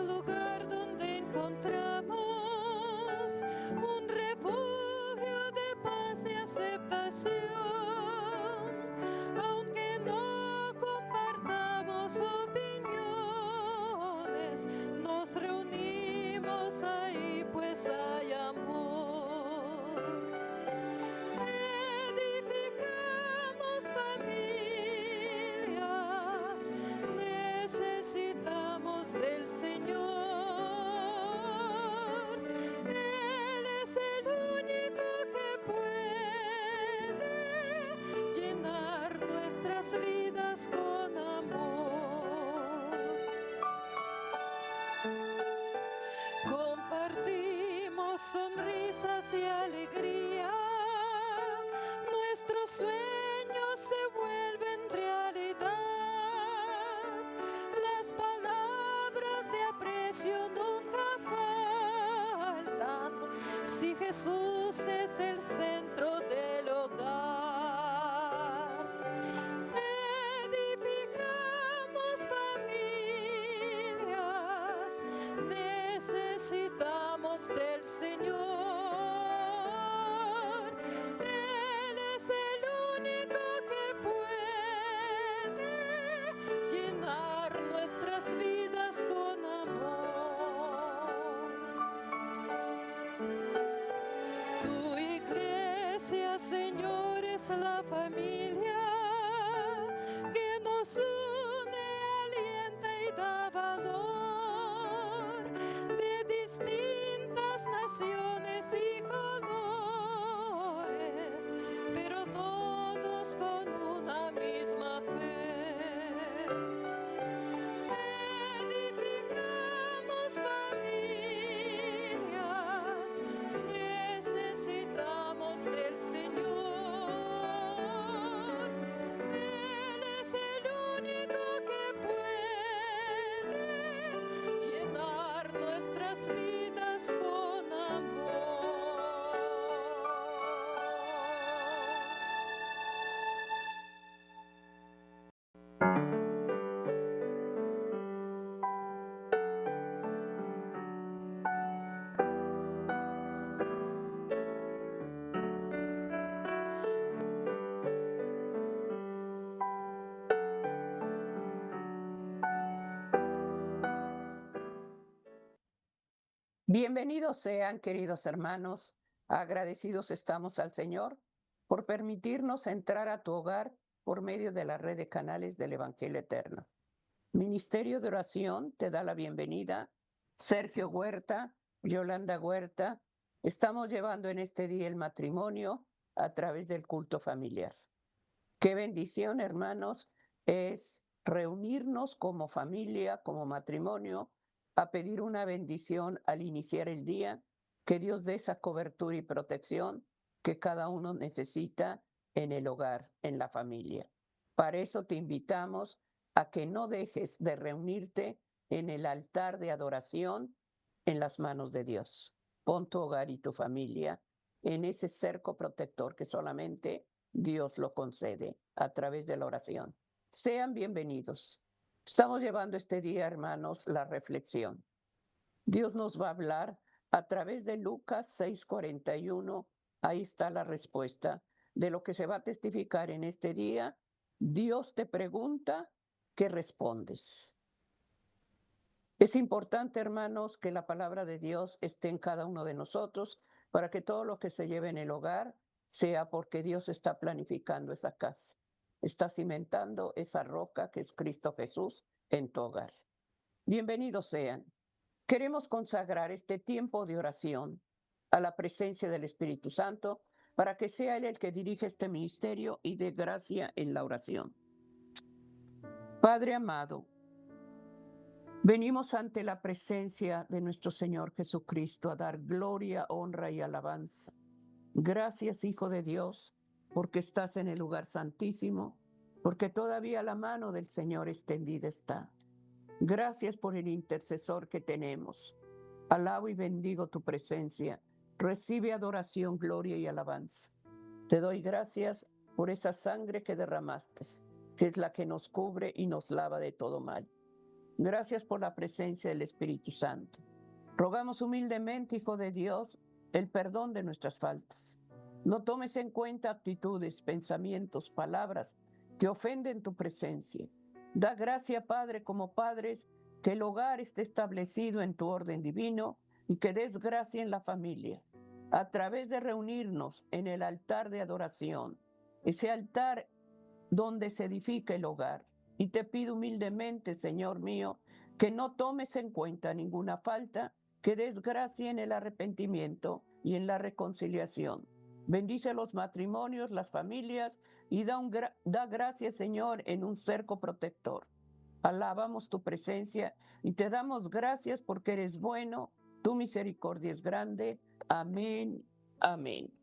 lugar donde encontramos un refugio de paz y aceptación. Aunque no compartamos opiniones, nos reunimos ahí pues hay amor. Edificamos familias, necesitamos del Señor. Él es el único que puede llenar nuestras vidas con amor. Compartimos sonrisas y alegría. Nuestros sueños se vuelven realidad. Las palabras de aprecio nunca faltan si Jesús es el centro del hogar. Edificamos familias, necesitamos del Señor. Él es el único que puede llenar nuestras vidas con amor. Tu iglesia, Señor, es la familia que nos une, alienta y da valor, de distintas naciones y colores, pero todos con una misma fe. Edificamos familias, necesitamos del Señor. Él es el único que puede llenar nuestras vidas con amor. Bienvenidos sean, queridos hermanos. Agradecidos estamos al Señor por permitirnos entrar a tu hogar por medio de la red de canales del Evangelio Eterno. Ministerio de Oración te da la bienvenida. Sergio Huerta, Yolanda Huerta. Estamos llevando en este día el matrimonio a través del culto familiar. Qué bendición, hermanos, es reunirnos como familia, como matrimonio, a pedir una bendición al iniciar el día, que Dios dé esa cobertura y protección que cada uno necesita en el hogar, en la familia. Para eso te invitamos a que no dejes de reunirte en el altar de adoración en las manos de Dios. Pon tu hogar y tu familia en ese cerco protector que solamente Dios lo concede a través de la oración. Sean bienvenidos. Estamos llevando este día, hermanos, la reflexión. Dios nos va a hablar a través de Lucas 6:41. Ahí está la respuesta de lo que se va a testificar en este día. Dios te pregunta, ¿qué respondes? Es importante, hermanos, que la palabra de Dios esté en cada uno de nosotros para que todo lo que se lleve en el hogar sea porque Dios está planificando esa casa, está cimentando esa roca que es Cristo Jesús en tu hogar. Bienvenidos sean. Queremos consagrar este tiempo de oración a la presencia del Espíritu Santo para que sea Él el que dirige este ministerio y dé gracia en la oración. Padre amado, venimos ante la presencia de nuestro Señor Jesucristo a dar gloria, honra y alabanza. Gracias, Hijo de Dios, porque estás en el lugar santísimo, porque todavía la mano del Señor extendida está. Gracias por el intercesor que tenemos. Alabo y bendigo tu presencia. Recibe adoración, gloria y alabanza. Te doy gracias por esa sangre que derramaste, que es la que nos cubre y nos lava de todo mal. Gracias por la presencia del Espíritu Santo. Rogamos humildemente, Hijo de Dios, el perdón de nuestras faltas. No tomes en cuenta actitudes, pensamientos, palabras que ofenden tu presencia. Da gracia, Padre, como padres, que el hogar esté establecido en tu orden divino y que des gracia en la familia, a través de reunirnos en el altar de adoración, ese altar donde se edifica el hogar. Y te pido humildemente, Señor mío, que no tomes en cuenta ninguna falta, que des gracia en el arrepentimiento y en la reconciliación. Bendice los matrimonios, las familias y da gracias, Señor, en un cerco protector. Alabamos tu presencia y te damos gracias porque eres bueno, tu misericordia es grande. Amén, amén.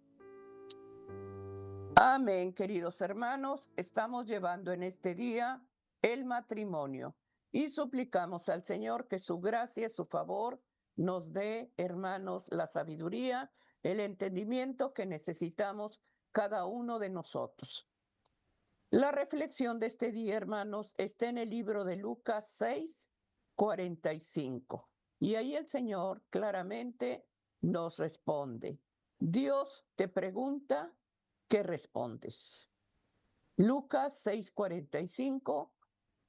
Amén, queridos hermanos. Estamos llevando en este día el matrimonio y suplicamos al Señor que su gracia y su favor nos dé, hermanos, la sabiduría, el entendimiento que necesitamos cada uno de nosotros. La reflexión de este día, hermanos, está en el libro de Lucas 6, 45. Y ahí el Señor claramente nos responde. Dios te pregunta, ¿qué respondes? Lucas 6:45,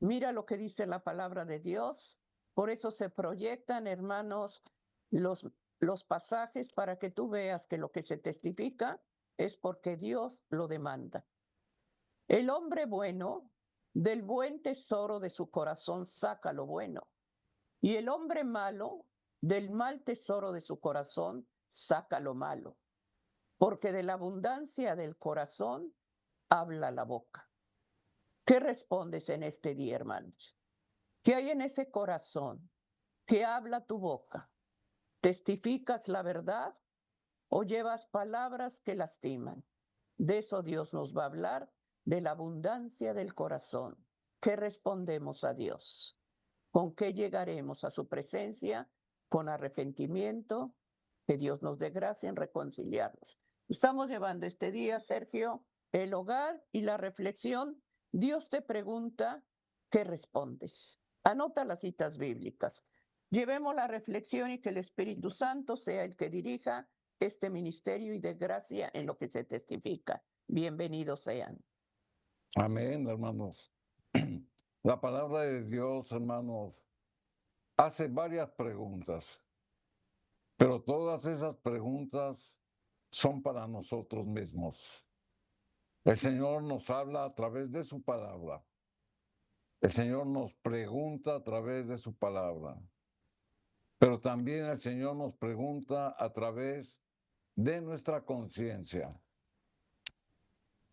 mira lo que dice la palabra de Dios. Por eso se proyectan, hermanos, los pasajes para que tú veas que lo que se testifica es porque Dios lo demanda. El hombre bueno del buen tesoro de su corazón saca lo bueno, y el hombre malo del mal tesoro de su corazón saca lo malo, porque de la abundancia del corazón habla la boca. ¿Qué respondes en este día, hermanos? ¿Qué hay en ese corazón? ¿Qué habla tu boca? ¿Testificas la verdad o llevas palabras que lastiman? De eso Dios nos va a hablar, de la abundancia del corazón. ¿Qué respondemos a Dios? ¿Con qué llegaremos a su presencia? Con arrepentimiento, que Dios nos dé gracia en reconciliarnos. Estamos llevando este día, Sergio, el hogar y la reflexión. Dios te pregunta, ¿qué respondes? Anota las citas bíblicas. Llevemos la reflexión y que el Espíritu Santo sea el que dirija este ministerio y de gracia en lo que se testifica. Bienvenidos sean. Amén, hermanos. La palabra de Dios, hermanos, hace varias preguntas, pero todas esas preguntas son para nosotros mismos. El Señor nos habla a través de su palabra. El Señor nos pregunta a través de su palabra. Pero también el Señor nos pregunta a través de nuestra conciencia.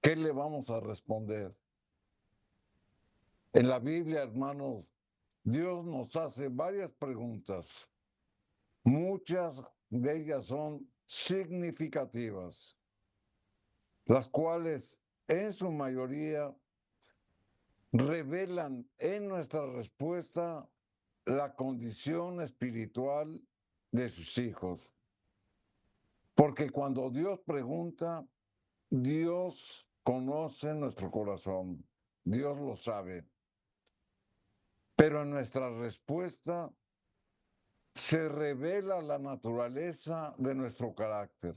¿Qué le vamos a responder? En la Biblia, hermanos, Dios nos hace varias preguntas. Muchas de ellas son significativas, las cuales en su mayoría revelan en nuestra respuesta la condición espiritual de sus hijos. Porque cuando Dios pregunta, Dios conoce nuestro corazón, Dios lo sabe. Pero en nuestra respuesta se revela la naturaleza de nuestro carácter,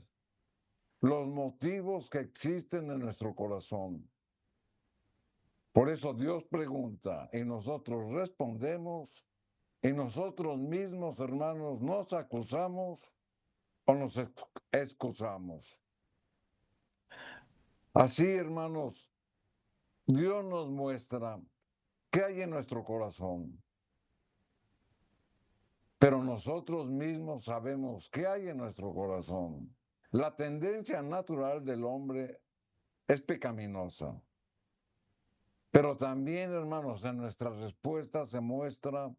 los motivos que existen en nuestro corazón. Por eso Dios pregunta y nosotros respondemos y nosotros mismos, hermanos, nos acusamos o nos excusamos. Así, hermanos, Dios nos muestra qué hay en nuestro corazón. Pero nosotros mismos sabemos qué hay en nuestro corazón. La tendencia natural del hombre es pecaminosa. Pero también, hermanos, en nuestra respuesta se muestra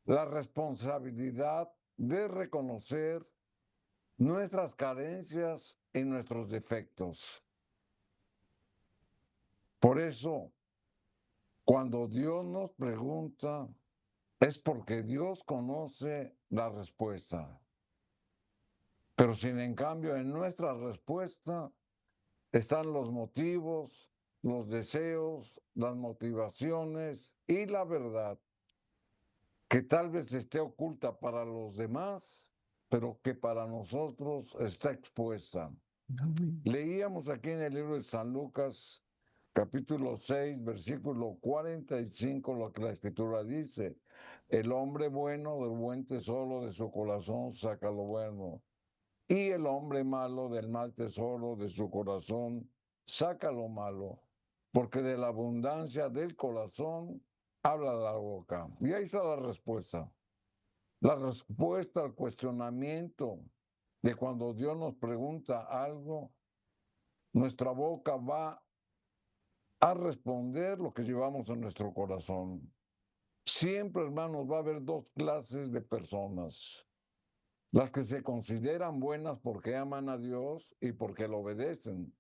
la responsabilidad de reconocer nuestras carencias y nuestros defectos. Por eso, cuando Dios nos pregunta, es porque Dios conoce la respuesta. Pero sin en cambio, en nuestra respuesta están los motivos, los deseos, las motivaciones y la verdad. que tal vez esté oculta para los demás, pero que para nosotros está expuesta. Leíamos aquí en el libro de San Lucas, capítulo 6, versículo 45, lo que la Escritura dice: el hombre bueno del buen tesoro de su corazón saca lo bueno, y el hombre malo del mal tesoro de su corazón saca lo malo, porque de la abundancia del corazón habla la boca. Y ahí está la respuesta. La respuesta al cuestionamiento de cuando Dios nos pregunta algo, nuestra boca va a responder lo que llevamos en nuestro corazón. Siempre, hermanos, va a haber dos clases de personas: las que se consideran buenas porque aman a Dios y porque lo obedecen,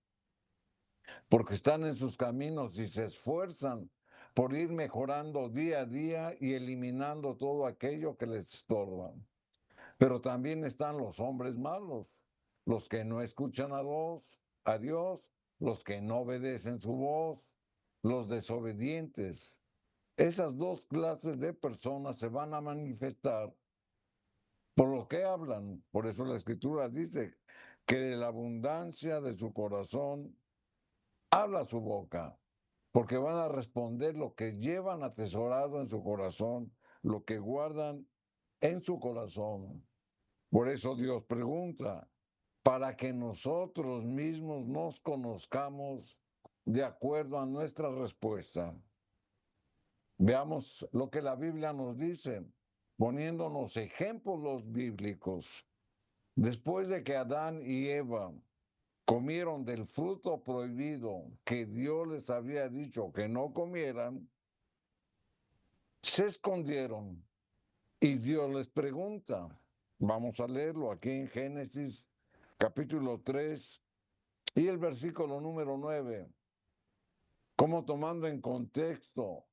porque están en sus caminos y se esfuerzan por ir mejorando día a día y eliminando todo aquello que les estorba. Pero también están los hombres malos, los que no escuchan a Dios, los que no obedecen su voz, los desobedientes. Esas dos clases de personas se van a manifestar por lo que hablan. Por eso la Escritura dice que de la abundancia de su corazón habla su boca, porque van a responder lo que llevan atesorado en su corazón, lo que guardan en su corazón. Por eso Dios pregunta, para que nosotros mismos nos conozcamos de acuerdo a nuestra respuesta. Veamos lo que la Biblia nos dice, poniéndonos ejemplos bíblicos. Después de que Adán y Eva comieron del fruto prohibido que Dios les había dicho que no comieran, se escondieron y Dios les pregunta. Vamos a leerlo aquí en Génesis capítulo 3 y el versículo número 9, como tomando en contexto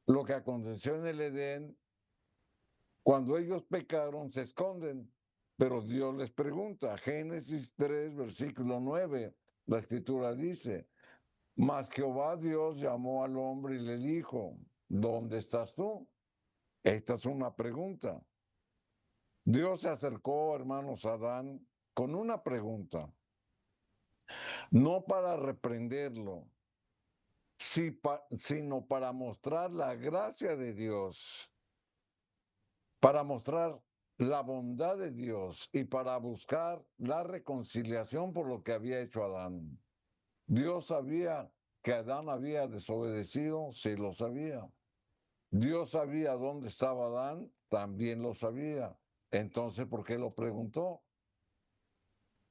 lo que aconteció en el Edén. Cuando ellos pecaron, se esconden, pero Dios les pregunta. Génesis 3, versículo 9, la Escritura dice: mas Jehová Dios llamó al hombre y le dijo, ¿dónde estás tú? Esta es una pregunta. Dios se acercó, hermanos, a Adán con una pregunta, no para reprenderlo, sino para mostrar la gracia de Dios, para mostrar la bondad de Dios y para buscar la reconciliación por lo que había hecho Adán. Dios sabía que Adán había desobedecido, sí lo sabía. Dios sabía dónde estaba Adán, también lo sabía. Entonces, ¿por qué lo preguntó?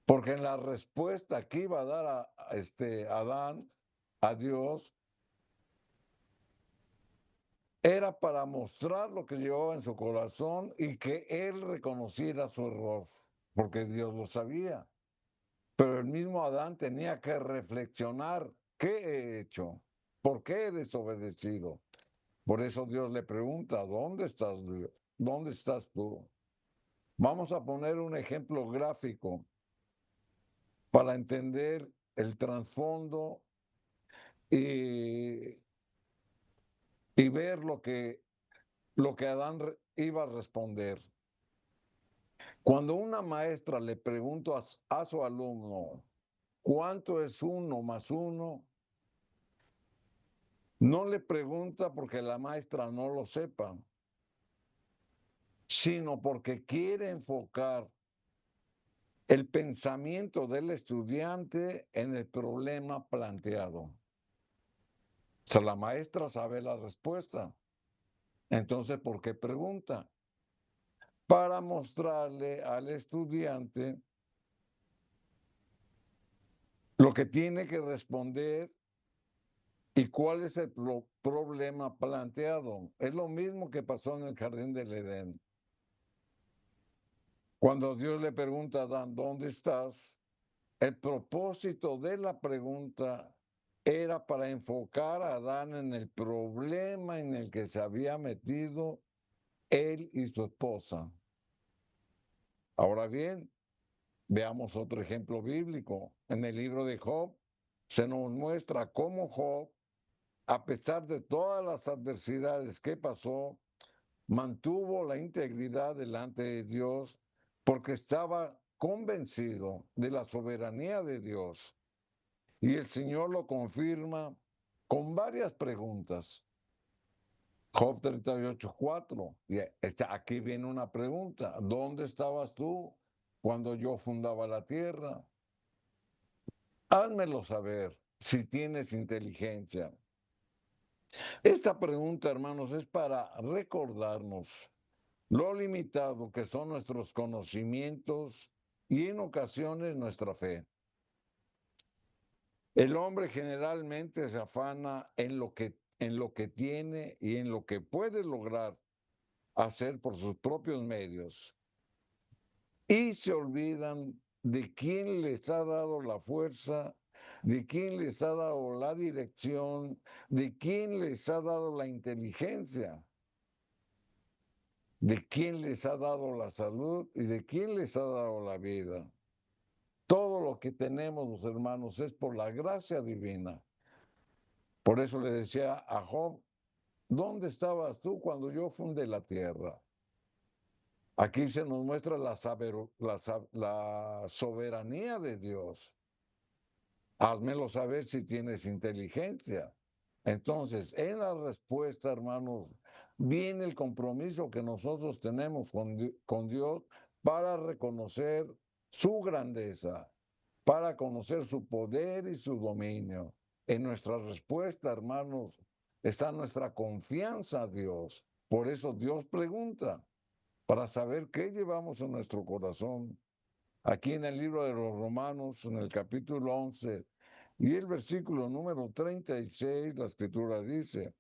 Porque en la respuesta que iba a dar a Adán, a Dios, era para mostrar lo que llevaba en su corazón y que él reconociera su error, porque Dios lo sabía. Pero el mismo Adán tenía que reflexionar: ¿qué he hecho? ¿Por qué he desobedecido? Por eso Dios le pregunta: ¿dónde estás, Dios? ¿Dónde estás tú? Vamos a poner un ejemplo gráfico para entender el trasfondo y, y ver lo que Adán iba a responder. Cuando una maestra le pregunta a su alumno cuánto es 1 más 1, no le pregunta porque la maestra no lo sepa, sino porque quiere enfocar el pensamiento del estudiante en el problema planteado. O sea, la maestra sabe la respuesta. Entonces, ¿por qué pregunta? Para mostrarle al estudiante lo que tiene que responder y cuál es el problema planteado. Es lo mismo que pasó en el jardín del Edén. Cuando Dios le pregunta a Adán, ¿dónde estás? El propósito de la pregunta era para enfocar a Adán en el problema en el que se había metido él y su esposa. Ahora bien, veamos otro ejemplo bíblico. En el libro de Job se nos muestra cómo Job, a pesar de todas las adversidades que pasó, mantuvo la integridad delante de Dios porque estaba convencido de la soberanía de Dios. Y el Señor lo confirma con varias preguntas. Job 38:4. Y aquí viene una pregunta. ¿Dónde estabas tú cuando yo fundaba la tierra? Házmelo saber si tienes inteligencia. Esta pregunta, hermanos, es para recordarnos lo limitado que son nuestros conocimientos y en ocasiones nuestra fe. El hombre generalmente se afana en lo que tiene y en lo que puede lograr hacer por sus propios medios y se olvidan de quién les ha dado la fuerza, de quién les ha dado la dirección, de quién les ha dado la inteligencia, de quién les ha dado la salud y de quién les ha dado la vida. Todo lo que tenemos, los hermanos, es por la gracia divina. Por eso le decía a Job, ¿dónde estabas tú cuando yo fundé la tierra? Aquí se nos muestra la soberanía de Dios. Házmelo saber si tienes inteligencia. Entonces, en la respuesta, hermanos, viene el compromiso que nosotros tenemos con Dios para reconocer su grandeza, para conocer su poder y su dominio. En nuestra respuesta, hermanos, está nuestra confianza a Dios. Por eso Dios pregunta, para saber qué llevamos en nuestro corazón. Aquí en el libro de los Romanos, en el capítulo 11 y el versículo número 36, la escritura dice,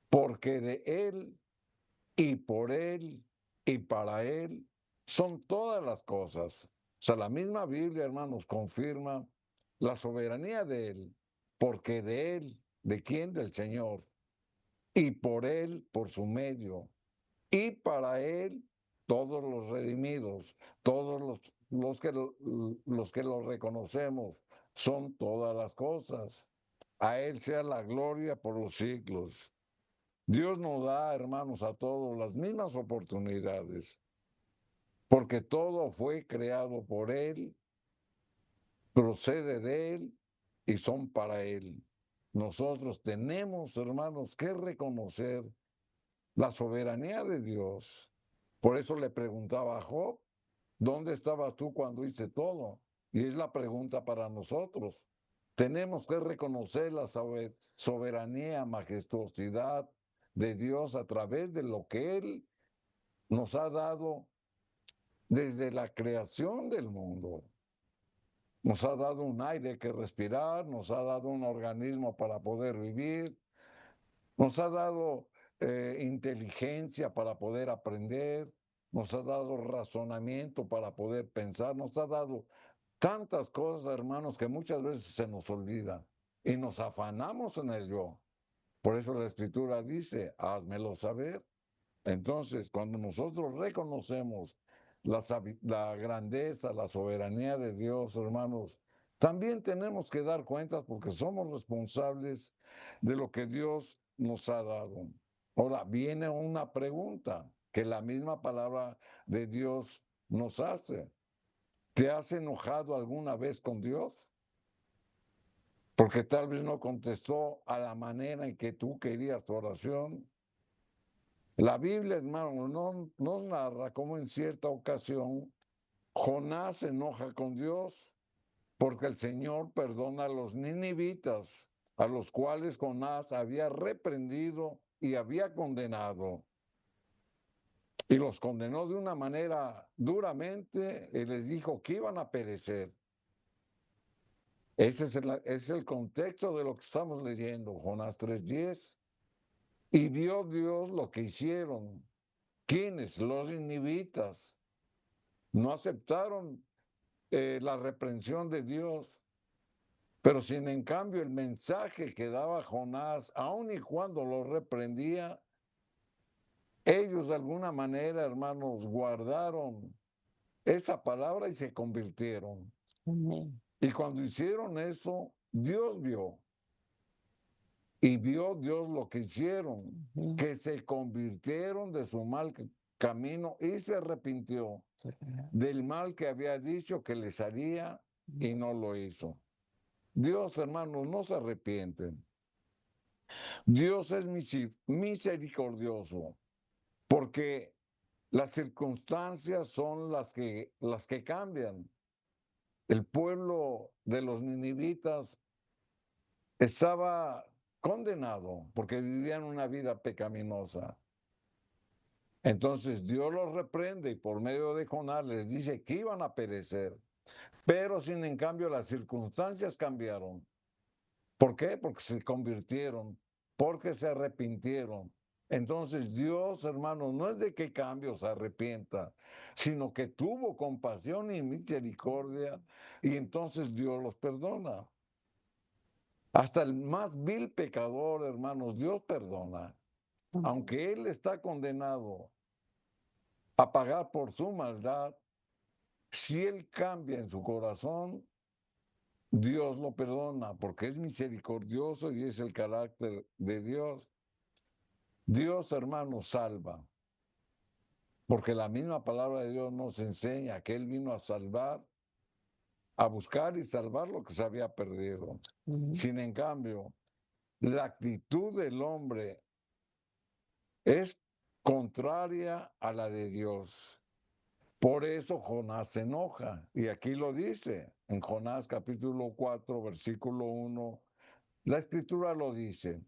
porque de Él y por Él y para Él son todas las cosas. O sea, la misma Biblia, hermanos, confirma la soberanía de Él, porque de Él, ¿de quién? Del Señor, y por Él, por su medio, y para Él, todos los redimidos, todos los que lo reconocemos, son todas las cosas. A Él sea la gloria por los siglos. Dios nos da, hermanos, a todos las mismas oportunidades, porque todo fue creado por Él, procede de Él y son para Él. Nosotros tenemos, hermanos, que reconocer la soberanía de Dios. Por eso le preguntaba a Job, ¿dónde estabas tú cuando hice todo? Y es la pregunta para nosotros. Tenemos que reconocer la soberanía, majestuosidad de Dios a través de lo que Él nos ha dado desde la creación del mundo. Nos ha dado un aire que respirar, nos ha dado un organismo para poder vivir, nos ha dado inteligencia para poder aprender, nos ha dado razonamiento para poder pensar, nos ha dado tantas cosas, hermanos, que muchas veces se nos olvidan y nos afanamos en el yo. Por eso la Escritura dice, házmelo saber. Entonces, cuando nosotros reconocemos la grandeza, la soberanía de Dios, hermanos, también tenemos que dar cuentas porque somos responsables de lo que Dios nos ha dado. Ahora, viene una pregunta que la misma palabra de Dios nos hace. ¿Te has enojado alguna vez con Dios? Porque tal vez no contestó a la manera en que tú querías tu oración. La Biblia, hermano, nos narra cómo en cierta ocasión Jonás se enoja con Dios porque el Señor perdona a los ninivitas, a los cuales Jonás había reprendido y había condenado. Y los condenó de una manera duramente y les dijo que iban a perecer. Ese es el contexto de lo que estamos leyendo, Jonás 3:10. Y vio Dios lo que hicieron. ¿Quiénes? Los ninivitas. No aceptaron la reprensión de Dios. Pero sin en cambio el mensaje que daba Jonás, aun y cuando lo reprendía, ellos de alguna manera, hermanos, guardaron esa palabra y se convirtieron. Amén. Y cuando hicieron eso, Dios vio. Y vio Dios lo que hicieron, Ujú. que se convirtieron de su mal camino y se arrepintió del mal que había dicho que les haría y no lo hizo. Dios, hermanos, no se arrepiente. Dios es misericordioso porque las circunstancias son las que cambian. El pueblo de los ninivitas estaba condenado porque vivían una vida pecaminosa. Entonces Dios los reprende y por medio de Jonás les dice que iban a perecer. Pero sin en cambio las circunstancias cambiaron. ¿Por qué? Porque se convirtieron, porque se arrepintieron. Entonces Dios, hermanos, no es de que cambio se arrepienta, sino que tuvo compasión y misericordia y entonces Dios los perdona. Hasta el más vil pecador, hermanos, Dios perdona. Aunque él está condenado a pagar por su maldad, si él cambia en su corazón, Dios lo perdona porque es misericordioso y es el carácter de Dios. Dios, hermano, salva, porque la misma palabra de Dios nos enseña que Él vino a salvar, a buscar y salvar lo que se había perdido. Sin en cambio, la actitud del hombre es contraria a la de Dios. Por eso Jonás se enoja, y aquí lo dice en Jonás capítulo 4, versículo 1, la escritura lo dice.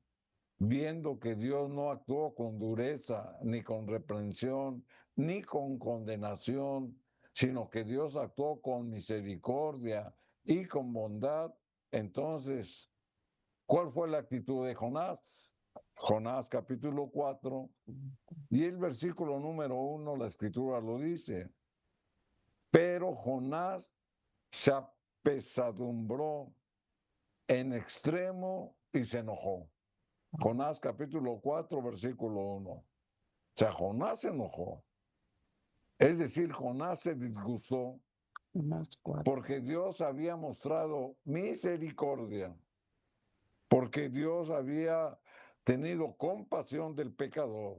Viendo que Dios no actuó con dureza, ni con reprensión, ni con condenación, sino que Dios actuó con misericordia y con bondad, entonces, ¿cuál fue la actitud de Jonás? Jonás capítulo 4 y el versículo número 1, la escritura lo dice. Pero Jonás se apesadumbró en extremo y se enojó. Jonás capítulo 4, versículo 1. O sea, Jonás se enojó. Es decir, Jonás se disgustó porque Dios había mostrado misericordia, porque Dios había tenido compasión del pecador.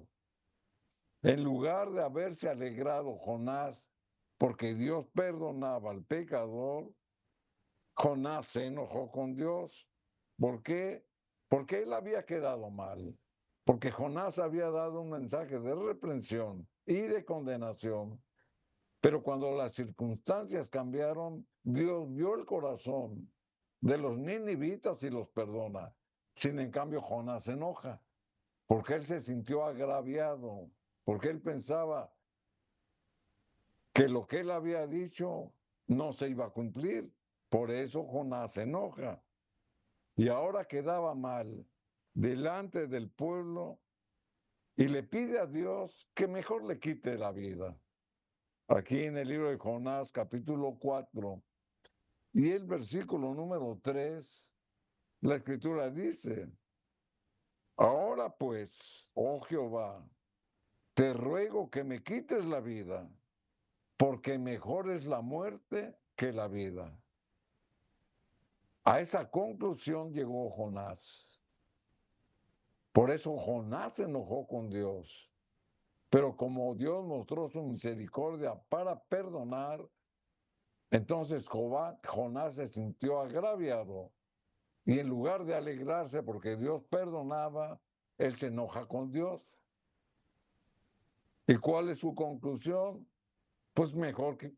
En lugar de haberse alegrado Jonás porque Dios perdonaba al pecador, Jonás se enojó con Dios. ¿Por qué? Porque él había quedado mal. Porque Jonás había dado un mensaje de reprensión y de condenación. Pero cuando las circunstancias cambiaron, Dios vio el corazón de los ninivitas y los perdona. Sin en cambio, Jonás se enoja porque él se sintió agraviado, porque él pensaba que lo que él había dicho no se iba a cumplir. Por eso Jonás se enoja. Y ahora quedaba mal delante del pueblo y le pide a Dios que mejor le quite la vida. Aquí en el libro de Jonás, capítulo 4, y el versículo número 3, la escritura dice, ahora pues, oh Jehová, te ruego que me quites la vida, porque mejor es la muerte que la vida. A esa conclusión llegó Jonás. Por eso Jonás se enojó con Dios. Pero como Dios mostró su misericordia para perdonar, entonces Jonás se sintió agraviado y en lugar de alegrarse porque Dios perdonaba, él se enoja con Dios. ¿Y cuál es su conclusión? Pues mejor que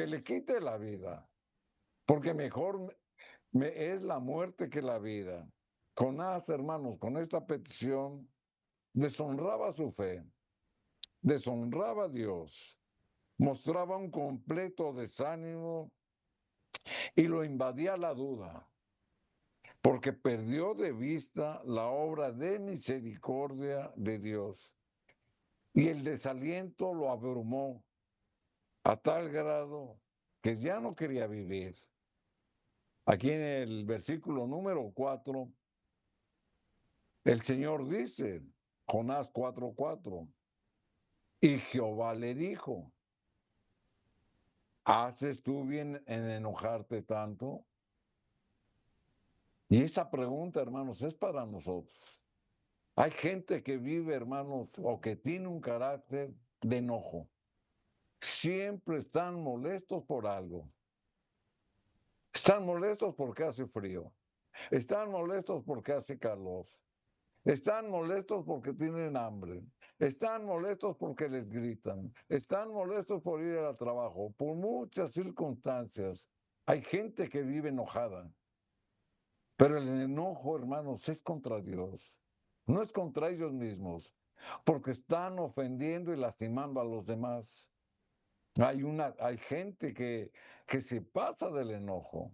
le quite la vida, porque mejor es la muerte que la vida. Jonás, hermanos, con esta petición deshonraba su fe, deshonraba a Dios, mostraba un completo desánimo y lo invadía la duda, porque perdió de vista la obra de misericordia de Dios. Y el desaliento lo abrumó a tal grado que ya no quería vivir. Aquí en el versículo número 4, el Señor dice, Jonás 4:4, y Jehová le dijo, ¿haces tú bien en enojarte tanto? Y esa pregunta, hermanos, es para nosotros. Hay gente que vive, hermanos, o que tiene un carácter de enojo. Siempre están molestos por algo. Están molestos porque hace frío. Están molestos porque hace calor. Están molestos porque tienen hambre. Están molestos porque les gritan. Están molestos por ir al trabajo. Por muchas circunstancias. Hay gente que vive enojada. Pero el enojo, hermanos, es contra Dios. No es contra ellos mismos. Porque están ofendiendo y lastimando a los demás. Hay gente que se pasa del enojo,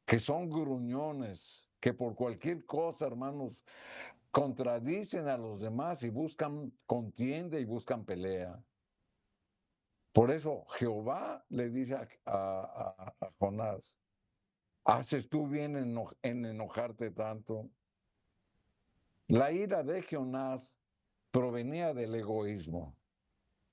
que son gruñones, que por cualquier cosa, hermanos, contradicen a los demás y buscan contienda y buscan pelea. Por eso Jehová le dice a Jonás, ¿haces tú bien en enojarte tanto? La ira de Jonás provenía del egoísmo,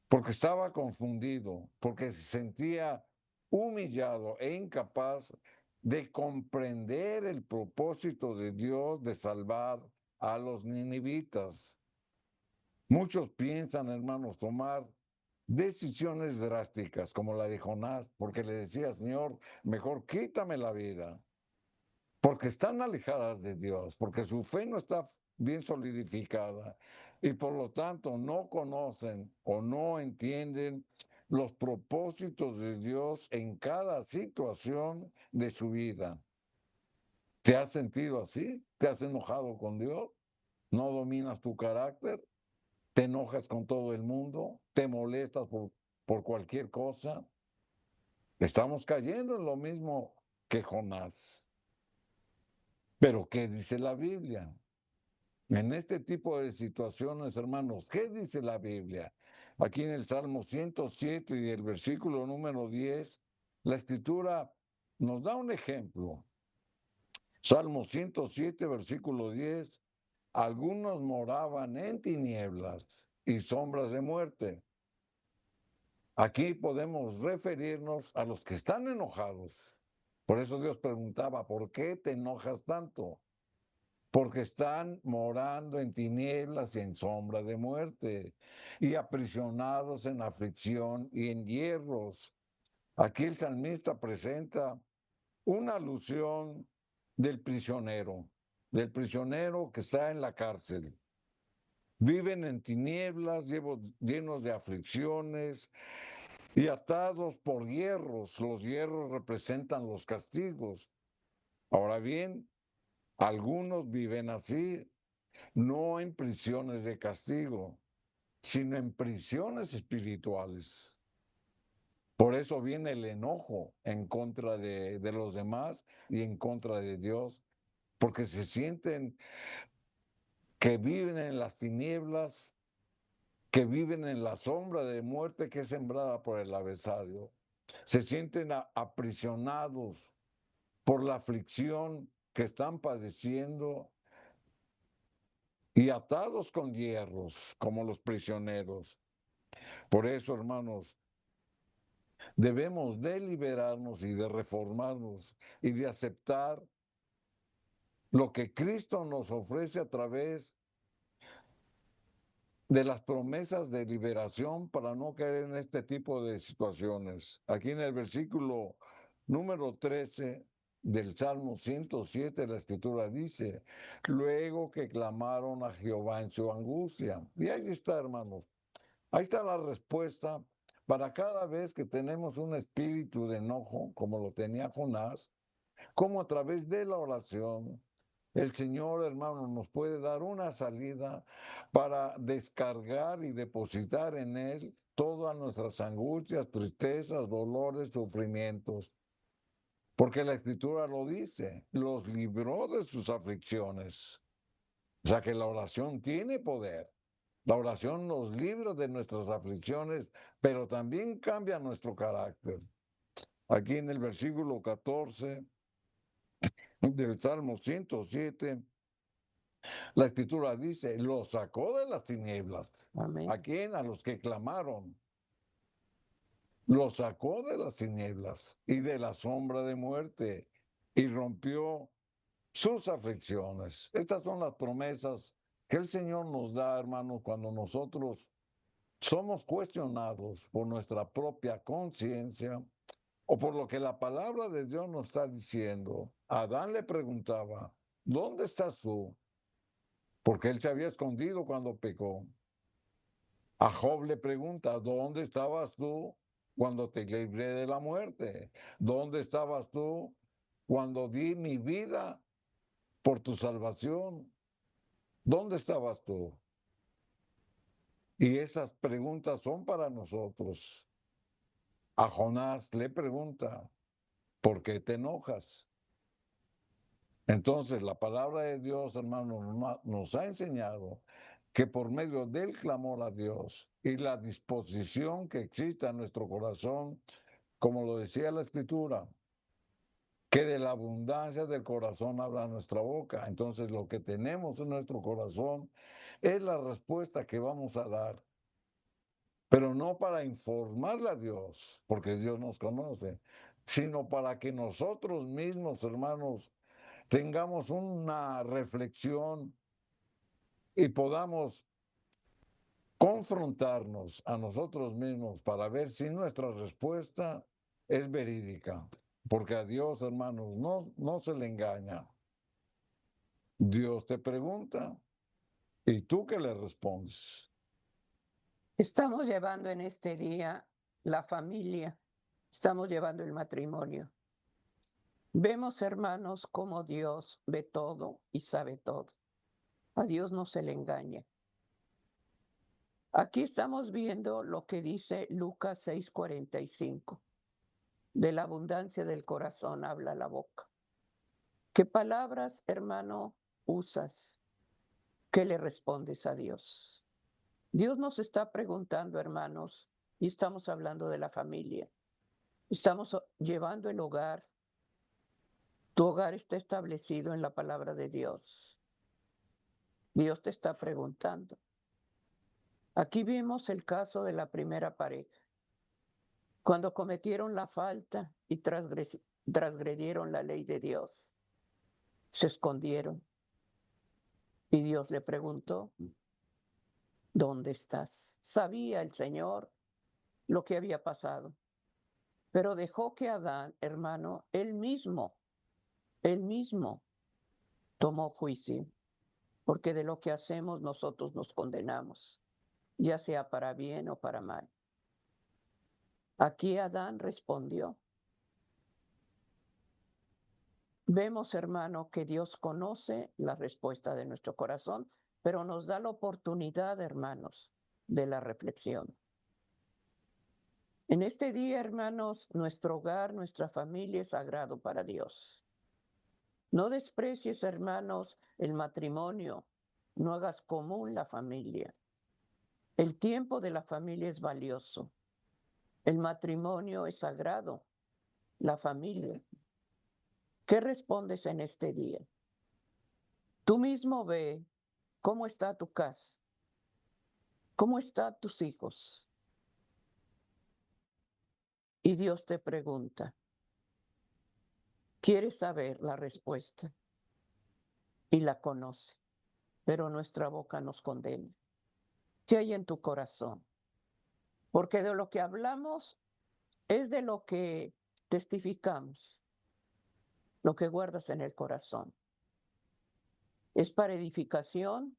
porque estaba confundido, porque se sentía humillado e incapaz de comprender el propósito de Dios de salvar a los ninivitas. Muchos piensan, hermanos, tomar decisiones drásticas como la de Jonás, porque le decía, Señor, mejor quítame la vida, porque están alejadas de Dios, porque su fe no está bien solidificada y por lo tanto no conocen o no entienden los propósitos de Dios en cada situación de su vida. ¿Te has sentido así? ¿Te has enojado con Dios? ¿No dominas tu carácter? ¿Te enojas con todo el mundo? ¿Te molestas por cualquier cosa? Estamos cayendo en lo mismo que Jonás. Pero ¿qué dice la Biblia? En este tipo de situaciones, hermanos, ¿qué dice la Biblia? Aquí en el Salmo 107 y el versículo número 10, la Escritura nos da un ejemplo. Salmo 107, versículo 10, algunos moraban en tinieblas y sombras de muerte. Aquí podemos referirnos a los que están enojados. Por eso Dios preguntaba, ¿por qué te enojas tanto? Porque están morando en tinieblas y en sombra de muerte, y aprisionados en aflicción y en hierros. Aquí el salmista presenta una alusión del prisionero que está en la cárcel. Viven en tinieblas, llenos de aflicciones y atados por hierros. Los hierros representan los castigos. Ahora bien, algunos viven así, no en prisiones de castigo, sino en prisiones espirituales. Por eso viene el enojo en contra de los demás y en contra de Dios, porque se sienten que viven en las tinieblas, que viven en la sombra de muerte que es sembrada por el adversario. Se sienten aprisionados por la aflicción que están padeciendo y atados con hierros como los prisioneros. Por eso, hermanos, debemos de liberarnos y de reformarnos y de aceptar lo que Cristo nos ofrece a través de las promesas de liberación para no caer en este tipo de situaciones. Aquí en el versículo número 13 del Salmo 107, la Escritura dice, luego que clamaron a Jehová en su angustia. Y ahí está, hermanos. Ahí está la respuesta para cada vez que tenemos un espíritu de enojo, como lo tenía Jonás, como a través de la oración, el Señor, hermano, nos puede dar una salida para descargar y depositar en Él todas nuestras angustias, tristezas, dolores, sufrimientos. Porque la Escritura lo dice, los libró de sus aflicciones. O sea que la oración tiene poder. La oración nos libra de nuestras aflicciones, pero también cambia nuestro carácter. Aquí en el versículo 14 del Salmo 107, la Escritura dice, los sacó de las tinieblas. Amén. ¿A quién? A los que clamaron. Los sacó de las tinieblas y de la sombra de muerte y rompió sus aflicciones. Estas son las promesas que el Señor nos da, hermanos, cuando nosotros somos cuestionados por nuestra propia conciencia o por lo que la palabra de Dios nos está diciendo. Adán le preguntaba, ¿dónde estás tú? Porque él se había escondido cuando pecó. A Job le pregunta, ¿dónde estabas tú cuando te libré de la muerte? ¿Dónde estabas tú cuando di mi vida por tu salvación? ¿Dónde estabas tú? Y esas preguntas son para nosotros. A Jonás le pregunta, ¿por qué te enojas? Entonces, la palabra de Dios, hermano, nos ha enseñado que por medio del clamor a Dios y la disposición que existe en nuestro corazón, como lo decía la Escritura, que de la abundancia del corazón habla nuestra boca. Entonces, lo que tenemos en nuestro corazón es la respuesta que vamos a dar, pero no para informarle a Dios, porque Dios nos conoce, sino para que nosotros mismos, hermanos, tengamos una reflexión y podamos confrontarnos a nosotros mismos para ver si nuestra respuesta es verídica. Porque a Dios, hermanos, no se le engaña. Dios te pregunta y tú qué le respondes. Estamos llevando en este día la familia, estamos llevando el matrimonio. Vemos, hermanos, cómo Dios ve todo y sabe todo. A Dios no se le engaña. Aquí estamos viendo lo que dice Lucas 6:45. De la abundancia del corazón habla la boca. ¿Qué palabras, hermano, usas? ¿Qué le respondes a Dios? Dios nos está preguntando, hermanos, y estamos hablando de la familia. Estamos llevando el hogar. Tu hogar está establecido en la palabra de Dios. Dios te está preguntando. Aquí vimos el caso de la primera pareja. Cuando cometieron la falta y transgredieron la ley de Dios, se escondieron. Y Dios le preguntó, ¿dónde estás? Sabía el Señor lo que había pasado, pero dejó que Adán, hermano, él mismo tomó juicio, porque de lo que hacemos nosotros nos condenamos, ya sea para bien o para mal. Aquí Adán respondió. Vemos, hermano, que Dios conoce la respuesta de nuestro corazón, pero nos da la oportunidad, hermanos, de la reflexión. En este día, hermanos, nuestro hogar, nuestra familia es sagrado para Dios. No desprecies, hermanos, el matrimonio. No hagas común la familia. El tiempo de la familia es valioso. El matrimonio es sagrado. La familia. ¿Qué respondes en este día? Tú mismo ve cómo está tu casa. ¿Cómo están tus hijos? Y Dios te pregunta. Quieres saber la respuesta y la conoce, pero nuestra boca nos condena. ¿Qué hay en tu corazón? Porque de lo que hablamos es de lo que testificamos, lo que guardas en el corazón. ¿Es para edificación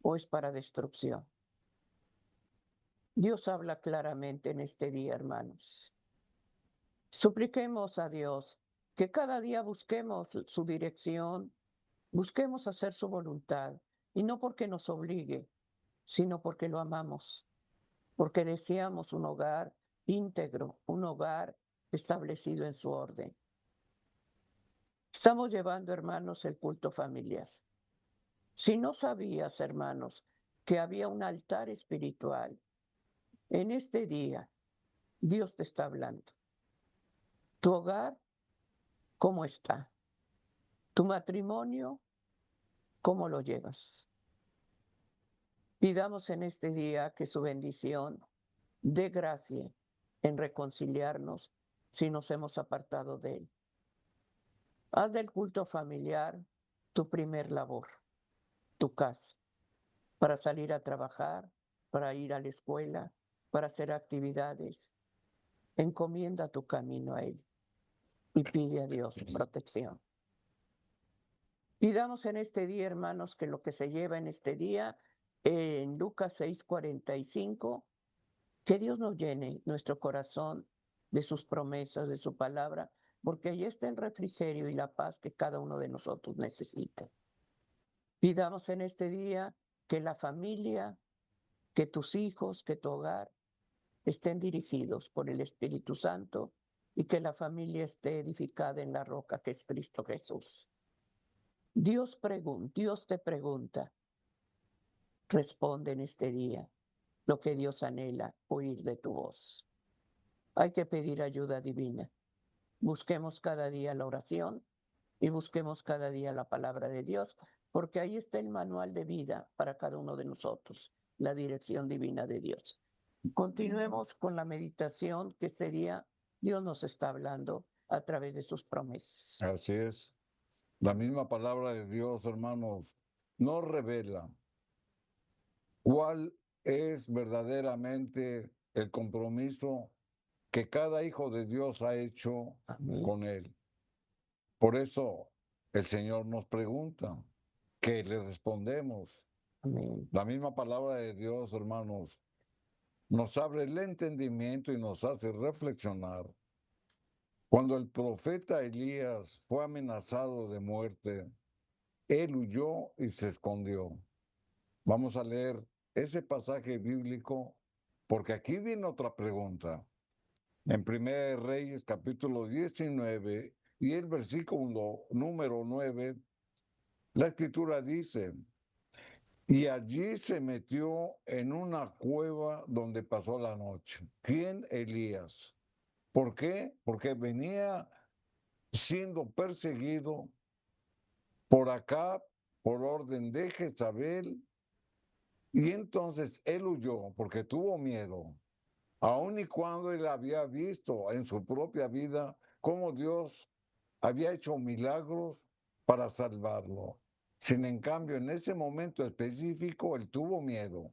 o es para destrucción? Dios habla claramente en este día, hermanos. Supliquemos a Dios que cada día busquemos su dirección, busquemos hacer su voluntad, y no porque nos obligue, sino porque lo amamos, porque deseamos un hogar íntegro, un hogar establecido en su orden. Estamos llevando, hermanos, el culto familiar. Si no sabías, hermanos, que había un altar espiritual, en este día Dios te está hablando. ¿Tu hogar cómo está? ¿Tu matrimonio cómo lo llevas? Pidamos en este día que su bendición dé gracia en reconciliarnos si nos hemos apartado de él. Haz del culto familiar tu primer labor, tu casa, para salir a trabajar, para ir a la escuela, para hacer actividades. Encomienda tu camino a Él y pide a Dios protección. Pidamos en este día, hermanos, que lo que se lleva en este día, en Lucas 6:45, que Dios nos llene nuestro corazón de sus promesas, de su palabra, porque ahí está el refrigerio y la paz que cada uno de nosotros necesita. Pidamos en este día que la familia, que tus hijos, que tu hogar estén dirigidos por el Espíritu Santo y que la familia esté edificada en la roca que es Cristo Jesús. Dios te pregunta, responde en este día lo que Dios anhela oír de tu voz. Hay que pedir ayuda divina. Busquemos cada día la oración y busquemos cada día la palabra de Dios, porque ahí está el manual de vida para cada uno de nosotros, la dirección divina de Dios. Continuemos con la meditación que este día Dios nos está hablando a través de sus promesas. Así es. La misma palabra de Dios, hermanos, nos revela cuál es verdaderamente el compromiso que cada hijo de Dios ha hecho Amén. con Él. Por eso el Señor nos pregunta, ¿qué le respondemos? Amén. La misma palabra de Dios, hermanos, nos abre el entendimiento y nos hace reflexionar. Cuando el profeta Elías fue amenazado de muerte, él huyó y se escondió. Vamos a leer ese pasaje bíblico porque aquí viene otra pregunta. En 1 Reyes capítulo 19 y el versículo número 9, la escritura dice, y allí se metió en una cueva donde pasó la noche. ¿Quién? Elías. ¿Por qué? Porque venía siendo perseguido por acá, por orden de Jezabel, y entonces él huyó porque tuvo miedo, aun y cuando él había visto en su propia vida cómo Dios había hecho milagros para salvarlo. Sin en cambio, en ese momento específico, él tuvo miedo.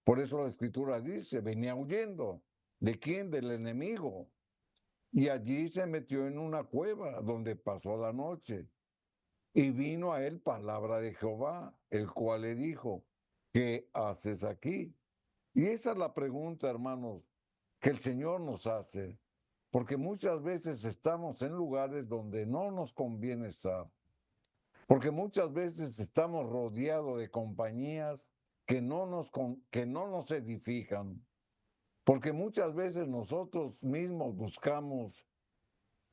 Por eso la escritura dice, venía huyendo. ¿De quién? Del enemigo. Y allí se metió en una cueva donde pasó la noche. Y vino a él palabra de Jehová, el cual le dijo, ¿qué haces aquí? Y esa es la pregunta, hermanos, que el Señor nos hace, porque muchas veces estamos en lugares donde no nos conviene estar, porque muchas veces estamos rodeados de compañías que no nos edifican, porque muchas veces nosotros mismos buscamos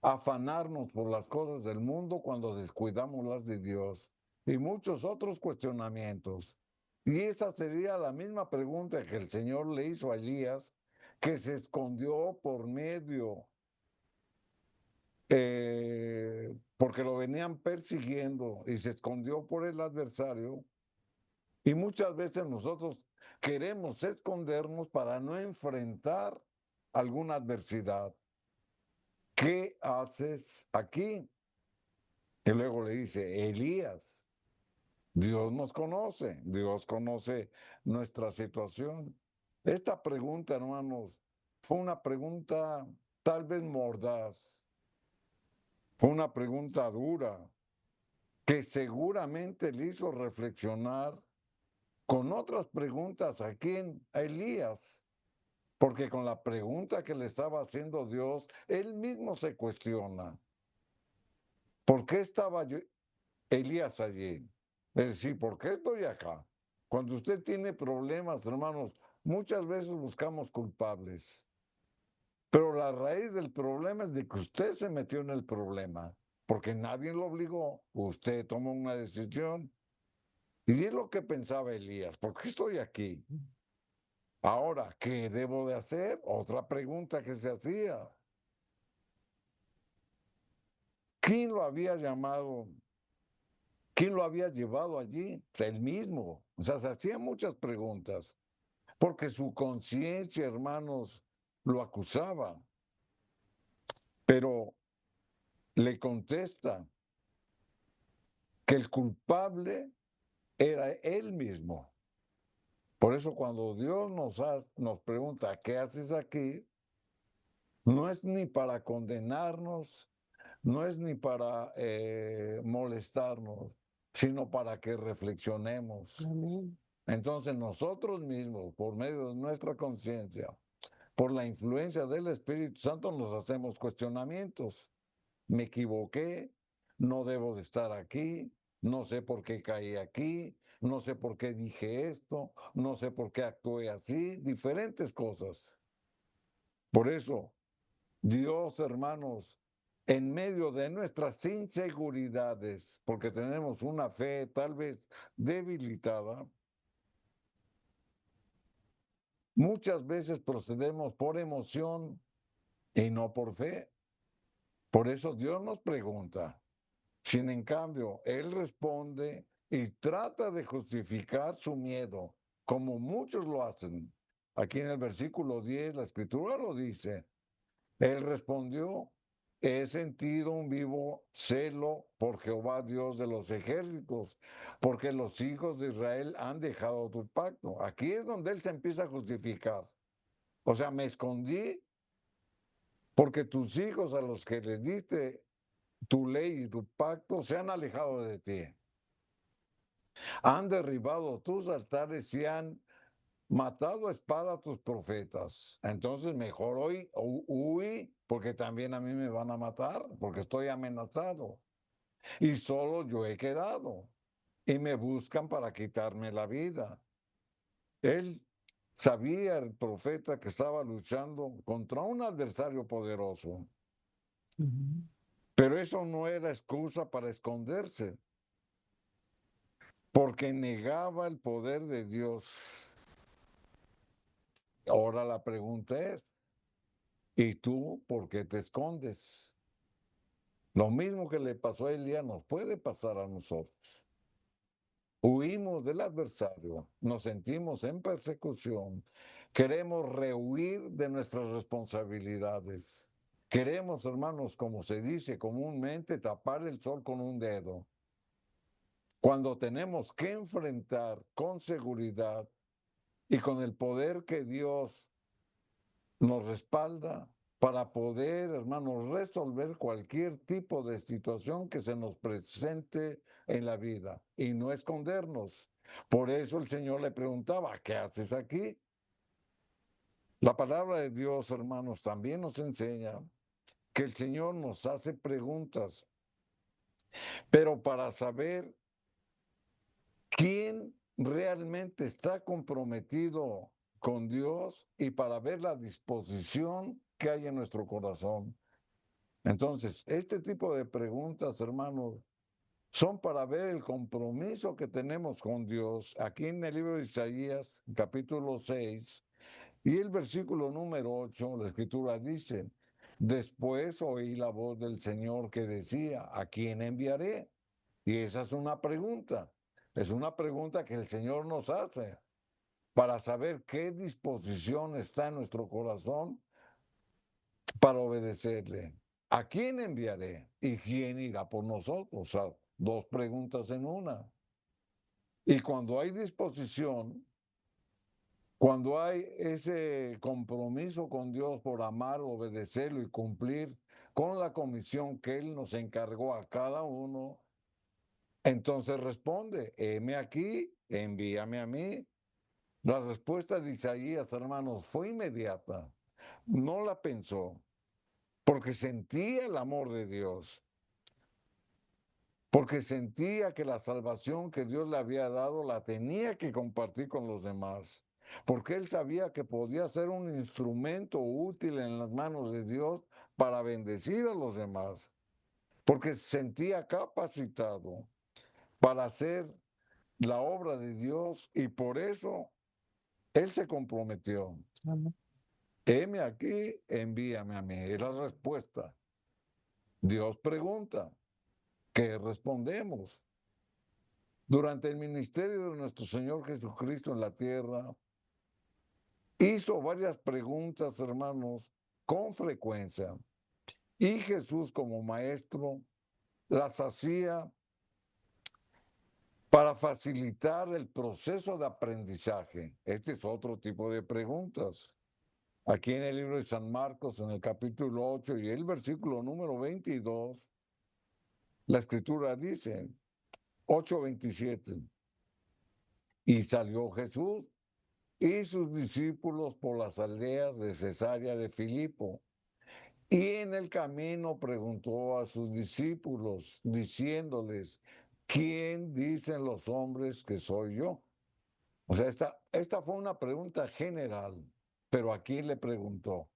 afanarnos por las cosas del mundo cuando descuidamos las de Dios y muchos otros cuestionamientos. Y esa sería la misma pregunta que el Señor le hizo a Elías, que se escondió por medio, porque lo venían persiguiendo y se escondió por el adversario. Y muchas veces nosotros queremos escondernos para no enfrentar alguna adversidad. ¿Qué haces aquí? Y luego le dice, Elías, Dios conoce nuestra situación. Esta pregunta, hermanos, fue una pregunta tal vez mordaz, fue una pregunta dura, que seguramente le hizo reflexionar con otras preguntas a quién, a Elías, porque con la pregunta que le estaba haciendo Dios, él mismo se cuestiona. ¿Por qué estaba Elías allí? Es decir, ¿por qué estoy acá? Cuando usted tiene problemas, hermanos, muchas veces buscamos culpables. Pero la raíz del problema es de que usted se metió en el problema, porque nadie lo obligó. Usted tomó una decisión. Y es lo que pensaba Elías, ¿por qué estoy aquí? Ahora, ¿qué debo de hacer? Otra pregunta que se hacía. ¿Quién lo había llamado? ¿Quién lo había llevado allí? Él mismo. O sea, se hacían muchas preguntas, porque su conciencia, hermanos, lo acusaba. Pero le contesta, que el culpable era él mismo. Por eso cuando Dios nos pregunta, ¿qué haces aquí? No es ni para condenarnos, no es ni para molestarnos, sino para que reflexionemos. Amén. Entonces nosotros mismos, por medio de nuestra conciencia, por la influencia del Espíritu Santo, nos hacemos cuestionamientos. Me equivoqué, no debo de estar aquí, no sé por qué caí aquí, no sé por qué dije esto, no sé por qué actué así, diferentes cosas. Por eso, Dios, hermanos, en medio de nuestras inseguridades, porque tenemos una fe tal vez debilitada, muchas veces procedemos por emoción y no por fe. Por eso Dios nos pregunta. Sin en cambio, Él responde y trata de justificar su miedo, como muchos lo hacen. Aquí en el versículo 10, la Escritura lo dice. Él respondió, he sentido un vivo celo por Jehová Dios de los ejércitos, porque los hijos de Israel han dejado tu pacto. Aquí es donde Él se empieza a justificar. O sea, me escondí porque tus hijos a los que les diste tu ley y tu pacto se han alejado de ti. Han derribado tus altares y han matado a espada a tus profetas. Entonces mejor hoy huí, porque también a mí me van a matar, porque estoy amenazado. Y solo yo he quedado. Y me buscan para quitarme la vida. Él sabía, el profeta, que estaba luchando contra un adversario poderoso. Pero eso no era excusa para esconderse, porque negaba el poder de Dios. Ahora la pregunta es, ¿y tú por qué te escondes? Lo mismo que le pasó a Elías nos puede pasar a nosotros. Huimos del adversario, nos sentimos en persecución, queremos rehuir de nuestras responsabilidades. Queremos, hermanos, como se dice comúnmente, tapar el sol con un dedo. Cuando tenemos que enfrentar con seguridad y con el poder que Dios nos respalda para poder, hermanos, resolver cualquier tipo de situación que se nos presente en la vida y no escondernos. Por eso el Señor le preguntaba, ¿qué haces aquí? La palabra de Dios, hermanos, también nos enseña que el Señor nos hace preguntas, pero para saber quién realmente está comprometido con Dios y para ver la disposición que hay en nuestro corazón. Entonces, este tipo de preguntas, hermanos, son para ver el compromiso que tenemos con Dios. Aquí en el libro de Isaías, capítulo 6, y el versículo número 8, la escritura dice, después oí la voz del Señor que decía, ¿a quién enviaré? Y esa es una pregunta que el Señor nos hace para saber qué disposición está en nuestro corazón para obedecerle. ¿A quién enviaré? ¿Y quién irá por nosotros? O sea, dos preguntas en una. Y cuando hay disposición, cuando hay ese compromiso con Dios por amar, obedecerlo y cumplir con la comisión que Él nos encargó a cada uno, entonces responde, heme aquí, envíame a mí. La respuesta de Isaías, hermanos, fue inmediata. No la pensó, porque sentía el amor de Dios, porque sentía que la salvación que Dios le había dado la tenía que compartir con los demás, porque él sabía que podía ser un instrumento útil en las manos de Dios para bendecir a los demás, porque se sentía capacitado para hacer la obra de Dios y por eso él se comprometió. Amén. Heme aquí, envíame a mí. Es la respuesta. Dios pregunta, ¿qué respondemos? Durante el ministerio de nuestro Señor Jesucristo en la tierra, hizo varias preguntas, hermanos, con frecuencia. Y Jesús como maestro las hacía para facilitar el proceso de aprendizaje. Este es otro tipo de preguntas. Aquí en el libro de San Marcos, en el capítulo 8 y el versículo número 22, la escritura dice, 8:27, y salió Jesús y sus discípulos por las aldeas de Cesarea de Filipo. Y en el camino preguntó a sus discípulos, diciéndoles, ¿quién dicen los hombres que soy yo? O sea, esta fue una pregunta general, pero aquí le preguntó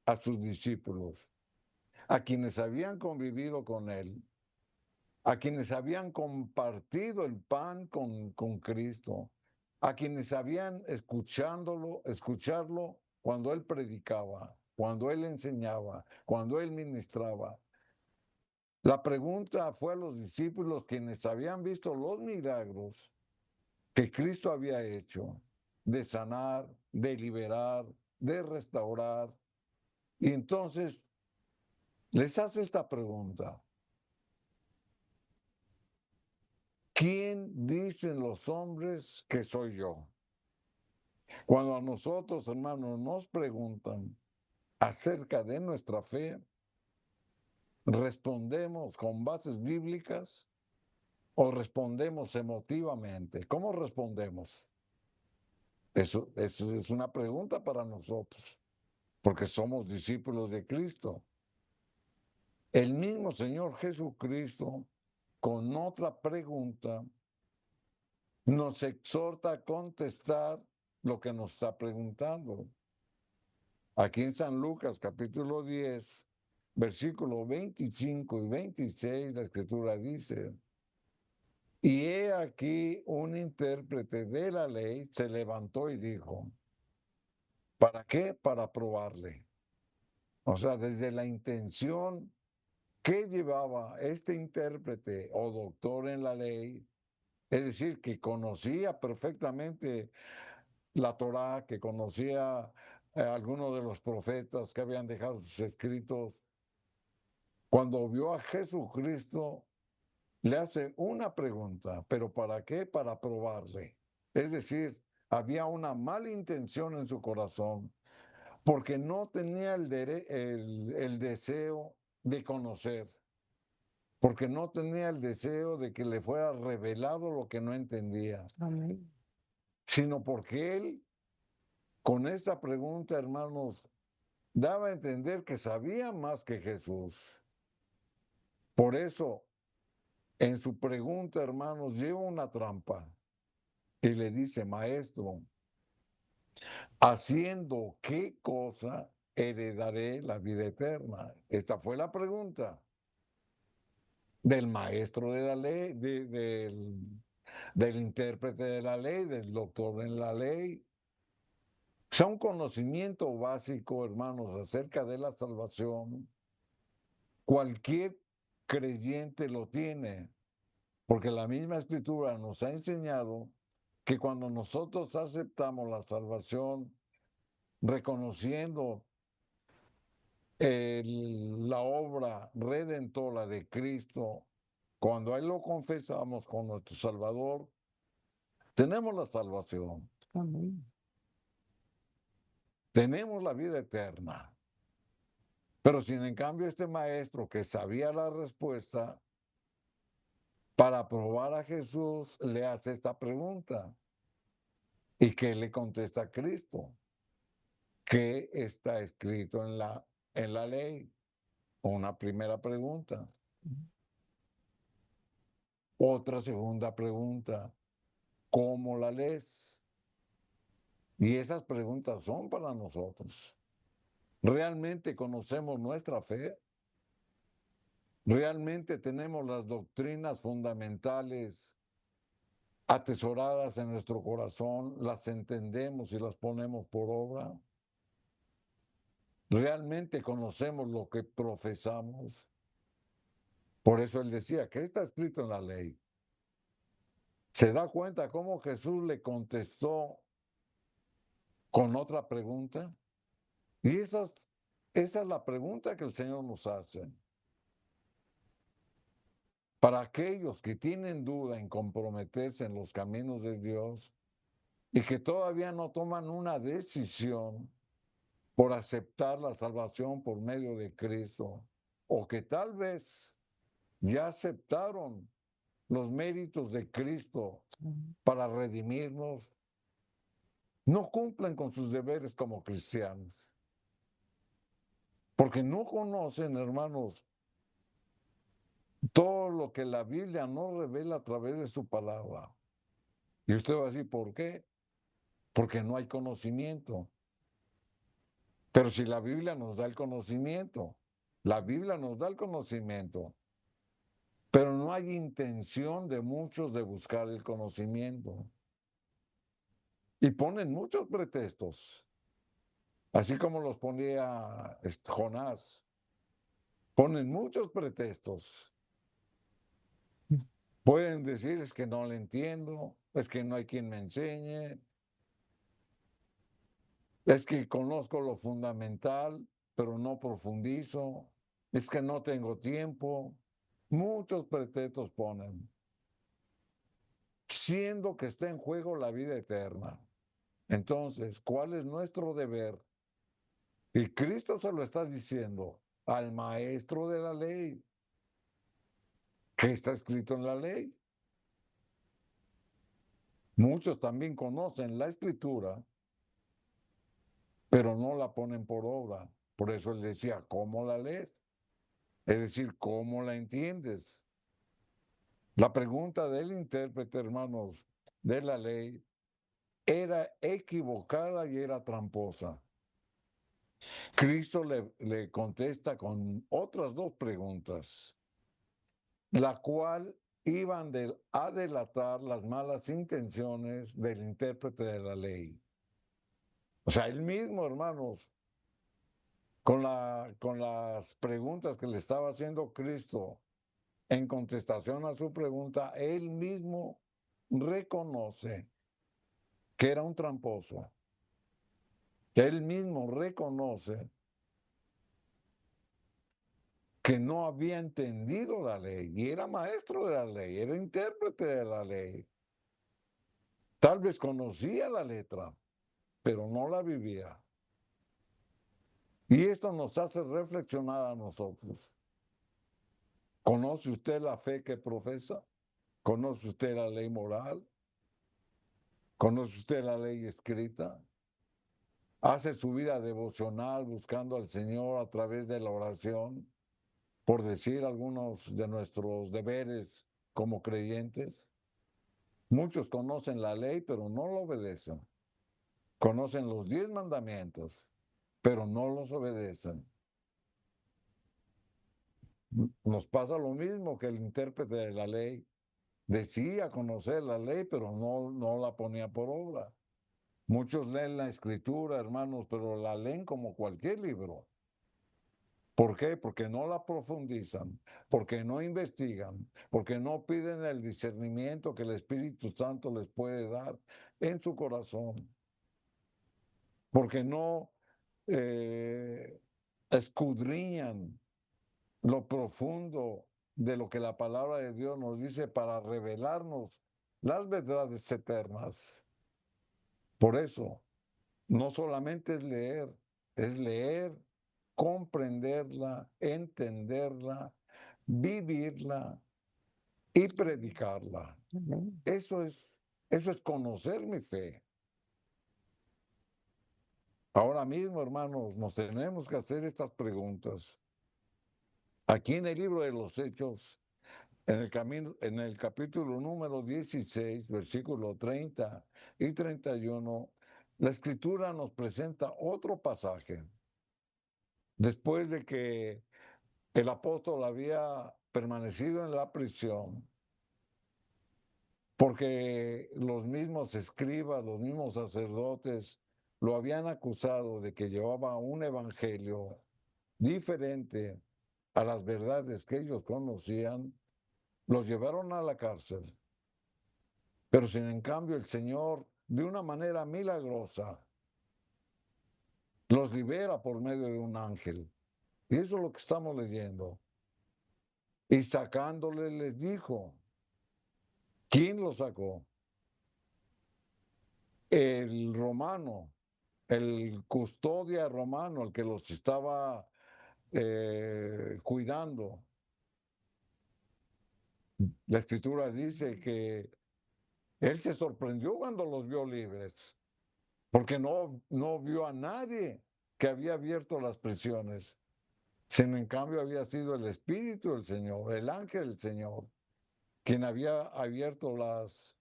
a sus discípulos, a quienes habían convivido con él, a quienes habían compartido el pan con Cristo, a quienes habían escucharlo cuando él predicaba, cuando él enseñaba, cuando él ministraba. La pregunta fue a los discípulos quienes habían visto los milagros que Cristo había hecho, de sanar, de liberar, de restaurar. Y entonces les hace esta pregunta. ¿Quién dicen los hombres que soy yo? Cuando a nosotros, hermanos, nos preguntan acerca de nuestra fe, ¿respondemos con bases bíblicas o respondemos emotivamente? ¿Cómo respondemos? Eso es una pregunta para nosotros, porque somos discípulos de Cristo. El mismo Señor Jesucristo, con otra pregunta, nos exhorta a contestar lo que nos está preguntando. Aquí en San Lucas, capítulo 10, versículos 25 y 26, la escritura dice, y he aquí un intérprete de la ley se levantó y dijo, ¿para qué? Para probarle. O sea, desde la intención que llevaba este intérprete o doctor en la ley, es decir, que conocía perfectamente la Torá, que conocía algunos de los profetas que habían dejado sus escritos, cuando vio a Jesucristo, le hace una pregunta, ¿pero para qué? Para probarle. Es decir, había una mala intención en su corazón, porque no tenía el deseo de conocer, porque no tenía el deseo de que le fuera revelado lo que no entendía, Amén. sino porque él, con esta pregunta, hermanos, daba a entender que sabía más que Jesús. Por eso, en su pregunta, hermanos, lleva una trampa y le dice, maestro, ¿haciendo qué cosa heredaré la vida eterna? Esta fue la pregunta del maestro de la ley, del intérprete de la ley, del doctor en la ley. O sea, un conocimiento básico, hermanos, acerca de la salvación. Cualquier creyente lo tiene, porque la misma escritura nos ha enseñado que cuando nosotros aceptamos la salvación, reconociendo la obra redentora de Cristo, cuando a Él lo confesamos con nuestro Salvador, tenemos la salvación, Amén. tenemos la vida eterna. Pero sin en cambio este maestro que sabía la respuesta, para probar a Jesús, le hace esta pregunta. ¿Y qué le contesta a Cristo? ¿Qué está escrito en la ley? Una primera pregunta. Otra segunda pregunta. ¿Cómo la lees? Y esas preguntas son para nosotros. ¿Realmente conocemos nuestra fe? ¿Realmente tenemos las doctrinas fundamentales atesoradas en nuestro corazón? ¿Las entendemos y las ponemos por obra? ¿Realmente conocemos lo que profesamos? Por eso él decía, ¿qué está escrito en la ley? ¿Se da cuenta cómo Jesús le contestó con otra pregunta? Y esa es la pregunta que el Señor nos hace. para aquellos que tienen duda en comprometerse en los caminos de Dios y que todavía no toman una decisión por aceptar la salvación por medio de Cristo, o que tal vez ya aceptaron los méritos de Cristo para redimirnos, no cumplen con sus deberes como cristianos. Porque no conocen, hermanos, todo lo que la Biblia nos revela a través de su palabra. Y usted va a decir, ¿por qué? Porque no hay conocimiento. Pero si la Biblia nos da el conocimiento, la Biblia nos da el conocimiento, pero no hay intención de muchos de buscar el conocimiento. Y ponen muchos pretextos, así como los ponía Jonás. Ponen muchos pretextos. Pueden decir, es que no le entiendo, es que no hay quien me enseñe, es que conozco lo fundamental, pero no profundizo, es que no tengo tiempo. Muchos pretextos ponen, siendo que está en juego la vida eterna. Entonces, ¿cuál es nuestro deber? Y Cristo se lo está diciendo al maestro de la ley. ¿Qué está escrito en la ley? Muchos también conocen la escritura, pero no la ponen por obra. Por eso él decía, ¿cómo la lees? Es decir, ¿cómo la entiendes? La pregunta del intérprete, hermanos, de la ley, era equivocada y era tramposa. Cristo le contesta con otras dos preguntas, la cual iban a delatar las malas intenciones del intérprete de la ley. O sea, él mismo, hermanos, con las preguntas que le estaba haciendo Cristo, en contestación a su pregunta, él mismo reconoce que era un tramposo. Él mismo reconoce que no había entendido la ley y era maestro de la ley, era intérprete de la ley. Tal vez conocía la letra, pero no la vivía. Y esto nos hace reflexionar a nosotros. ¿Conoce usted la fe que profesa? ¿Conoce usted la ley moral? ¿Conoce usted la ley escrita? ¿Hace su vida devocional buscando al Señor a través de la oración? Por decir algunos de nuestros deberes como creyentes. Muchos conocen la ley, pero no la obedecen. Conocen los 10 mandamientos, pero no los obedecen. Nos pasa lo mismo que el intérprete de la ley. Decía conocer la ley, pero no la ponía por obra. Muchos leen la escritura, hermanos, pero la leen como cualquier libro. ¿Por qué? Porque no la profundizan, porque no investigan, porque no piden el discernimiento que el Espíritu Santo les puede dar en su corazón, porque no escudriñan lo profundo de lo que la palabra de Dios nos dice para revelarnos las verdades eternas. Por eso, no solamente es leer, comprenderla, entenderla, vivirla y predicarla. Eso es conocer mi fe. Ahora mismo, hermanos, nos tenemos que hacer estas preguntas. Aquí en el libro de los Hechos, en el capítulo número 16, versículo 30 y 31, la Escritura nos presenta otro pasaje. Después de que el apóstol había permanecido en la prisión, porque los mismos escribas, los mismos sacerdotes lo habían acusado de que llevaba un evangelio diferente a las verdades que ellos conocían, los llevaron a la cárcel. Pero sin en cambio el Señor, de una manera milagrosa, los libera por medio de un ángel. Y eso es lo que estamos leyendo. Y sacándole les dijo, ¿quién lo sacó? El romano, el custodia romano, el que los estaba cuidando. La escritura dice que él se sorprendió cuando los vio libres, porque no vio a nadie que había abierto las prisiones, sino en cambio había sido el Espíritu del Señor, el ángel del Señor, quien había abierto las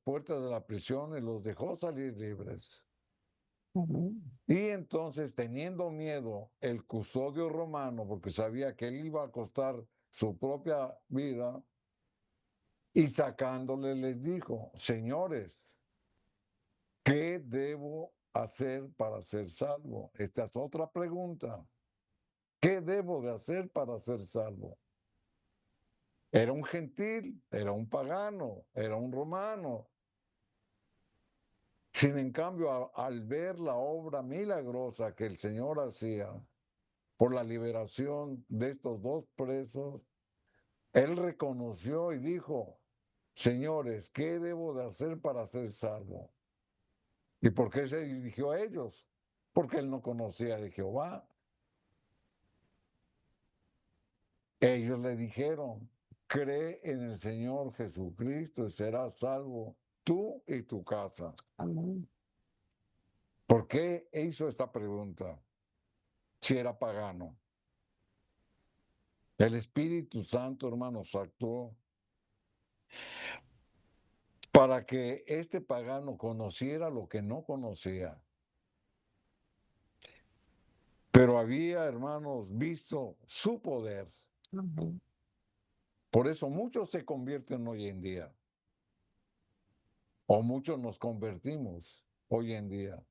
puertas de la prisión y los dejó salir libres. Amén. Y entonces, teniendo miedo, el custodio romano, porque sabía que él iba a costar su propia vida, y sacándole les dijo, señores, ¿qué debo hacer para ser salvo? Esta es otra pregunta. ¿Qué debo de hacer para ser salvo? Era un gentil, era un pagano, era un romano. Sin en cambio, al ver la obra milagrosa que el Señor hacía por la liberación de estos dos presos, él reconoció y dijo, señores, ¿qué debo de hacer para ser salvo? ¿Y por qué se dirigió a ellos? Porque él no conocía de Jehová. Ellos le dijeron, cree en el Señor Jesucristo y serás salvo tú y tu casa. Amén. ¿Por qué hizo esta pregunta? Si era pagano. El Espíritu Santo, hermanos, actuó para que este pagano conociera lo que no conocía. Pero había, hermanos, visto su poder. Amén. Por eso muchos se convierten hoy en día. O muchos nos convertimos hoy en día.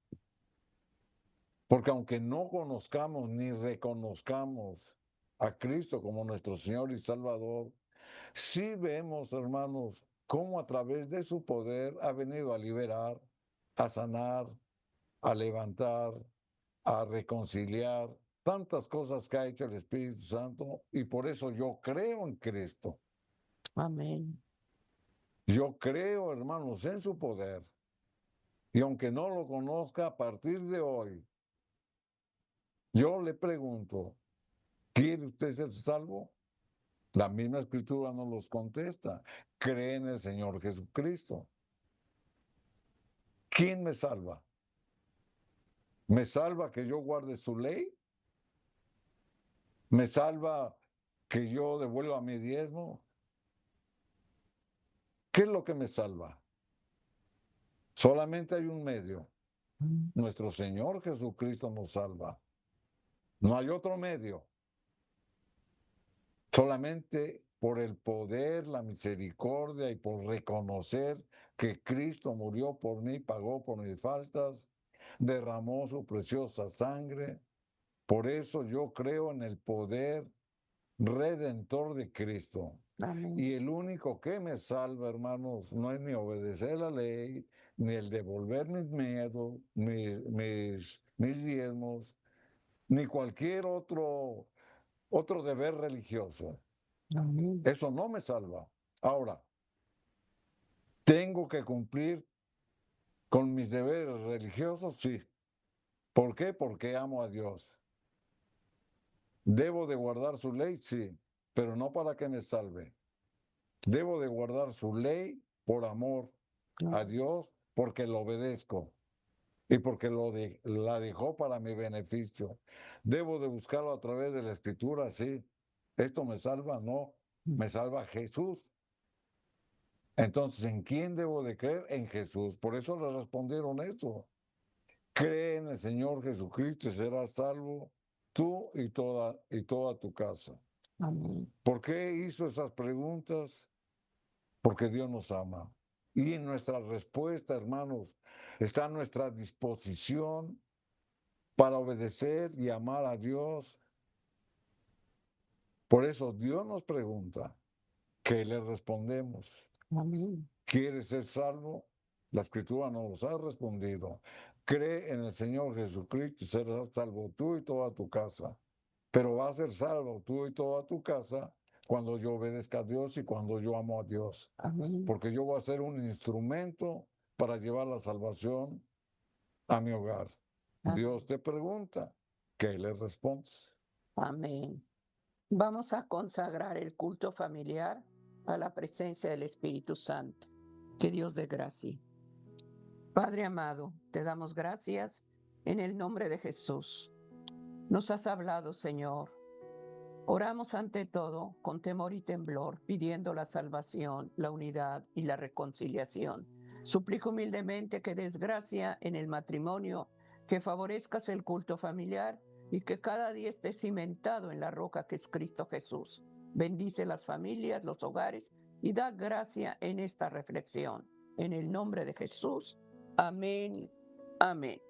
Porque aunque no conozcamos ni reconozcamos a Cristo como nuestro Señor y Salvador, sí vemos, hermanos, cómo a través de su poder ha venido a liberar, a sanar, a levantar, a reconciliar, tantas cosas que ha hecho el Espíritu Santo, y por eso yo creo en Cristo. Amén. Yo creo, hermanos, en su poder. Y aunque no lo conozca, a partir de hoy, yo le pregunto, ¿quiere usted ser salvo? La misma escritura nos los contesta. Cree en el Señor Jesucristo. ¿Quién me salva? ¿Me salva que yo guarde su ley? ¿Me salva que yo devuelva mi diezmo? ¿Qué es lo que me salva? Solamente hay un medio. Nuestro Señor Jesucristo nos salva. No hay otro medio. Solamente por el poder, la misericordia y por reconocer que Cristo murió por mí, pagó por mis faltas, derramó su preciosa sangre. Por eso yo creo en el poder redentor de Cristo. Amén. Y el único que me salva, hermanos, no es ni obedecer la ley, ni el devolver mis miedos, mis diezmos, ni cualquier otro deber religioso. Amén. Eso no me salva. Ahora, ¿tengo que cumplir con mis deberes religiosos? Sí. ¿Por qué? Porque amo a Dios. ¿Debo de guardar su ley? Sí, pero no para que me salve. Debo de guardar su ley por amor a Dios, porque lo obedezco y porque la dejó para mi beneficio. Debo de buscarlo a través de la escritura, sí. ¿Esto me salva? No, me salva Jesús. Entonces, ¿en quién debo de creer? En Jesús. Por eso le respondieron eso. Cree en el Señor Jesucristo y serás salvo tú y toda tu casa. Amén. ¿Por qué hizo esas preguntas? Porque Dios nos ama. Y en nuestra respuesta, hermanos, está a nuestra disposición para obedecer y amar a Dios. Por eso Dios nos pregunta, ¿qué le respondemos? Amén. ¿Quieres ser salvo? La escritura nos ha respondido. Cree en el Señor Jesucristo y serás salvo tú y toda tu casa. pero va a ser salvo tú y toda tu casa cuando yo obedezca a Dios y cuando yo amo a Dios. Amén. Porque yo voy a ser un instrumento para llevar la salvación a mi hogar. Amén. Dios te pregunta, ¿qué le respondes? Amén. Vamos a consagrar el culto familiar a la presencia del Espíritu Santo. Que Dios dé gracia. Padre amado, te damos gracias en el nombre de Jesús. Nos has hablado, Señor. Oramos ante todo con temor y temblor, pidiendo la salvación, la unidad y la reconciliación. Suplico humildemente que des gracia en el matrimonio, que favorezcas el culto familiar y que cada día esté cimentado en la roca que es Cristo Jesús. Bendice las familias, los hogares y da gracia en esta reflexión. En el nombre de Jesús. Amén. Amén.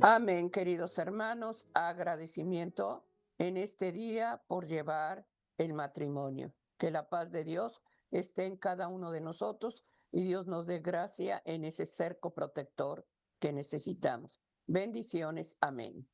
Amén, queridos hermanos. Agradecimiento en este día por llevar el matrimonio. Que la paz de Dios esté en cada uno de nosotros y Dios nos dé gracia en ese cerco protector que necesitamos. Bendiciones. Amén.